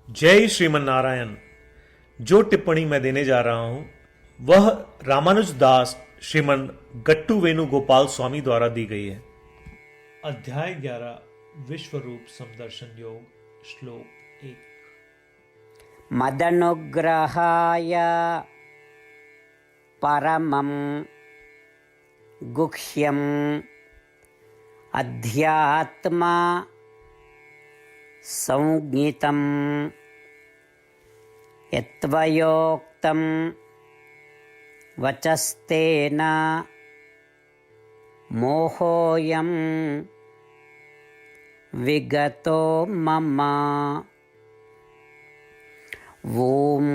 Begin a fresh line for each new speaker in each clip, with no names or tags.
जय श्रीमन नारायण। जो टिप्पणी मैं देने जा रहा हूं वह रामानुज दास श्रीमन गट्टू वेणुगोपाल स्वामी द्वारा दी गई है। अध्याय 11 विश्व रूप समदर्शन योग श्लोक 1।
मदनुग्रहाय परमं गुह्यम् अध्यात्मा संज्ञितं यत्त्वयोक्तं वचस्तेन मोहोऽयं विगतो मम। ओम।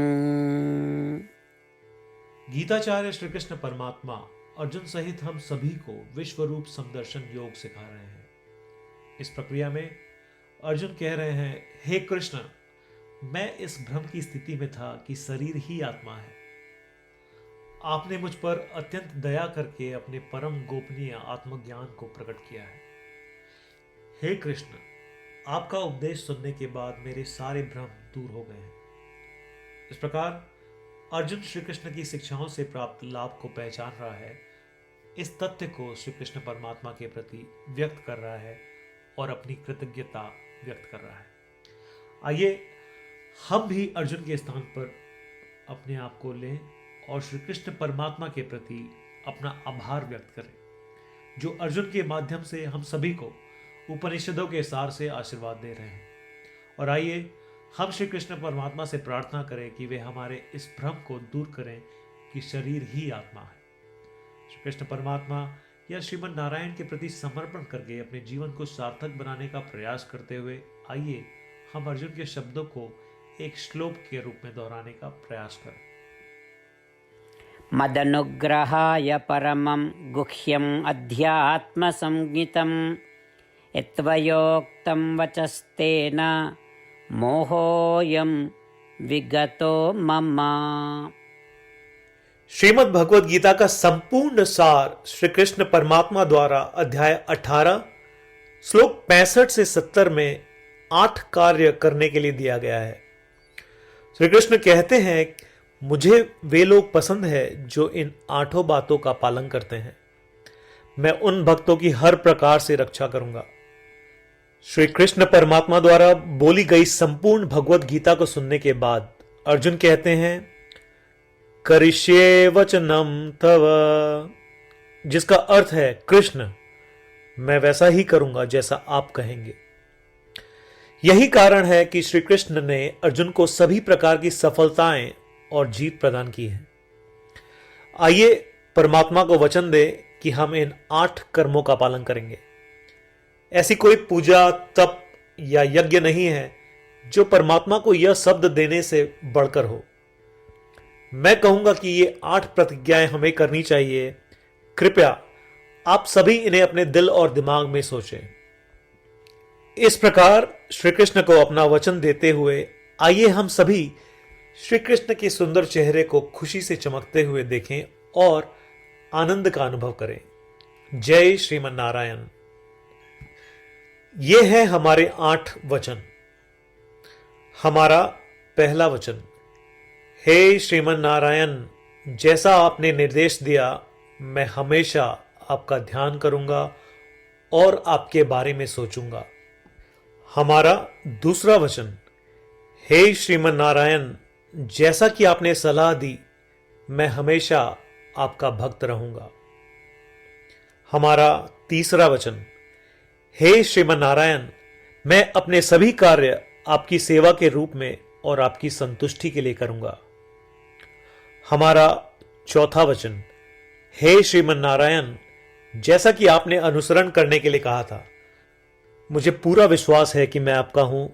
गीताचार्य श्री कृष्ण परमात्मा अर्जुन सहित हम सभी को विश्व रूप समदर्शन योग सिखा रहे हैं। इस प्रक्रिया में अर्जुन कह रहे हैं, हे कृष्ण, मैं इस भ्रम की स्थिति में था कि शरीर ही आत्मा है। आपने मुझ पर अत्यंत दया करके अपने परम गोपनीय आत्मज्ञान को प्रकट किया है। हे कृष्ण, आपका उपदेश सुनने के बाद मेरे सारे भ्रम दूर हो गए हैं। इस प्रकार अर्जुन श्री कृष्ण की शिक्षाओं से प्राप्त लाभ को पहचान रहा है। इस तथ्य को श्री कृष्ण परमात्मा के प्रति व्यक्त कर रहा है और अपनी कृतज्ञता व्यक्त कर रहा है। आइए हम भी अर्जुन के स्थान पर अपने आप को लें और श्री कृष्ण परमात्मा के प्रति अपना आभार व्यक्त करें, जो अर्जुन के माध्यम से हम सभी को उपनिषदों के सार से आशीर्वाद दे रहे हैं। और आइए हम श्री कृष्ण परमात्मा से प्रार्थना करें कि वे हमारे इस भ्रम को दूर करें कि शरीर ही आत्मा है। श्री कृष्ण परमात्मा या श्रीमन नारायण के प्रति समर्पण करके अपने जीवन को सार्थक बनाने का प्रयास करते हुए आइए हम अर्जुन के शब्दों को एक श्लोक के रूप में दोहराने का प्रयास करें।
मदनुग्रहाय परमं गुह्यम् अध्यात्म संज्ञितं यत्त्वयोक्तं वचस्तेन मोहोऽयं विगतो मम।
श्रीमद् भगवद गीता का संपूर्ण सार श्री कृष्ण परमात्मा द्वारा अध्याय 18 श्लोक 65 से 70 में 8 कार्य करने के लिए दिया गया है। श्री कृष्ण कहते हैं, मुझे वे लोग पसंद है जो इन 8 बातों का पालन करते हैं। मैं उन भक्तों की हर प्रकार से रक्षा करूंगा। श्री कृष्ण परमात्मा द्वारा बोली गई संपूर्ण भगवद गीता को सुनने के बाद अर्जुन कहते हैं, करिष्ये वचनम तव, जिसका अर्थ है, कृष्ण, मैं वैसा ही करूंगा जैसा आप कहेंगे। यही कारण है कि श्री कृष्ण ने अर्जुन को सभी प्रकार की सफलताएं और जीत प्रदान की है। आइए परमात्मा को वचन दे कि हम इन 8 कर्मों का पालन करेंगे। ऐसी कोई पूजा, तप या यज्ञ नहीं है जो परमात्मा को यह शब्द देने से बढ़कर हो। मैं कहूंगा कि ये 8 प्रतिज्ञाएं हमें करनी चाहिए। कृपया आप सभी इन्हें अपने दिल और दिमाग में सोचें। इस प्रकार श्री कृष्ण को अपना वचन देते हुए आइए हम सभी श्री कृष्ण के सुंदर चेहरे को खुशी से चमकते हुए देखें और आनंद का अनुभव करें। जय श्रीमन नारायण। ये है हमारे 8 वचन। हमारा पहला वचन, हे श्रीमन नारायण, जैसा आपने निर्देश दिया मैं हमेशा आपका ध्यान करूंगा और आपके बारे में सोचूंगा। हमारा दूसरा वचन, हे श्रीमन नारायण, जैसा कि आपने सलाह दी मैं हमेशा आपका भक्त रहूंगा। हमारा तीसरा वचन, हे श्रीमन नारायण, मैं अपने सभी कार्य आपकी सेवा के रूप में और आपकी संतुष्टि के लिए करूंगा। हमारा चौथा वचन, हे श्रीमन नारायण, जैसा कि आपने अनुसरण करने के लिए कहा था, मुझे पूरा विश्वास है कि मैं आपका हूं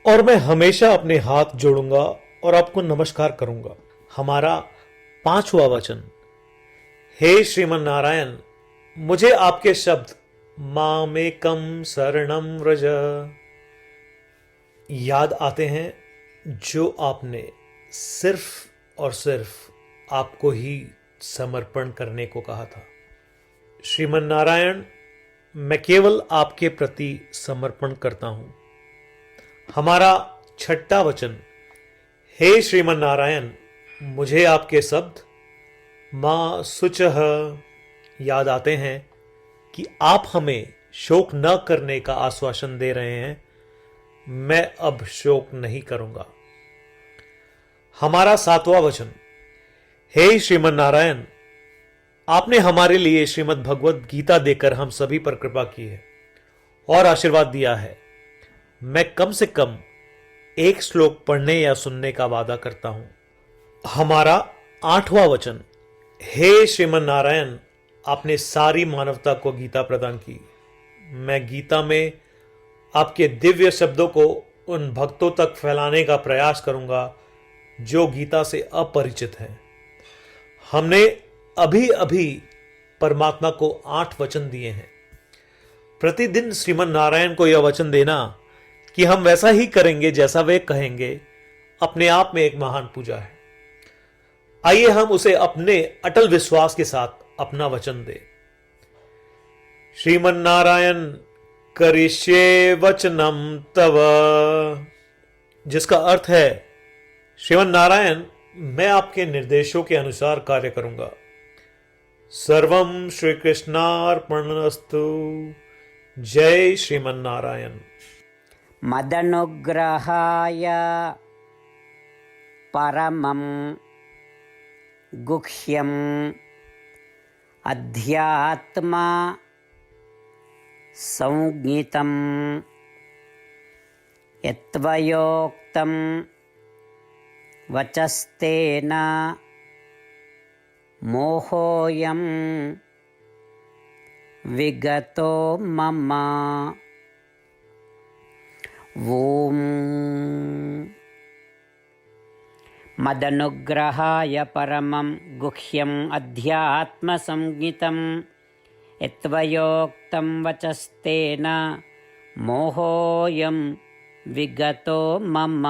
और मैं हमेशा अपने हाथ जोड़ूंगा और आपको नमस्कार करूंगा। हमारा पांचवा वचन, हे श्रीमन नारायण, मुझे आपके शब्द मामेकम शरणम व्रज याद आते हैं, जो आपने सिर्फ और सिर्फ आपको ही समर्पण करने को कहा था। श्रीमन नारायण, मैं केवल आपके प्रति समर्पण करता हूं। हमारा छठा वचन। हे श्रीमन नारायण, मुझे आपके शब्द मां शुचः याद आते हैं कि आप हमें शोक न करने का आश्वासन दे रहे हैं। मैं अब शोक नहीं करूंगा। हमारा सातवां वचन। हे श्रीमन नारायण, आपने हमारे लिए श्रीमद् भगवत गीता देकर हम सभी पर कृपा की है और आशीर्वाद दिया है। मैं कम से कम एक श्लोक पढ़ने या सुनने का वादा करता हूं। हमारा आठवां वचन। हे श्रीमन नारायण, आपने सारी मानवता को गीता प्रदान की। मैं गीता में आपके दिव्य शब्दों को उन भक्तों तक फैलाने का प्रयास करूंगा जो गीता से अपरिचित हैं। हमने अभी अभी परमात्मा को 8 वचन दिए हैं। प्रतिदिन श्रीमन नारायण को यह वचन देना कि हम वैसा ही करेंगे जैसा वे कहेंगे, अपने आप में एक महान पूजा है। आइए हम उसे अपने अटल विश्वास के साथ अपना वचन दें। श्रीमन नारायण करिष्ये वचनम तव, जिसका अर्थ है श्रीमन नारायण, मैं आपके निर्देशों के अनुसार कार्य करूंगा। सर्वम श्री कृष्णार्पणमस्तु। जय श्रीमन नारायण।
मदनुग्रहाय परमं गुह्यम् अध्यात्म संज्ञितं यत्त्वयोक्तं वचस्तेन मोहोऽयं विगतो मम। ॐ मदनुग्रहाय परमं गुह्यम् अध्यात्मसंज्ञितं यत्त्वयोक्तं वचस्तेन मोहोऽयं विगतो मम।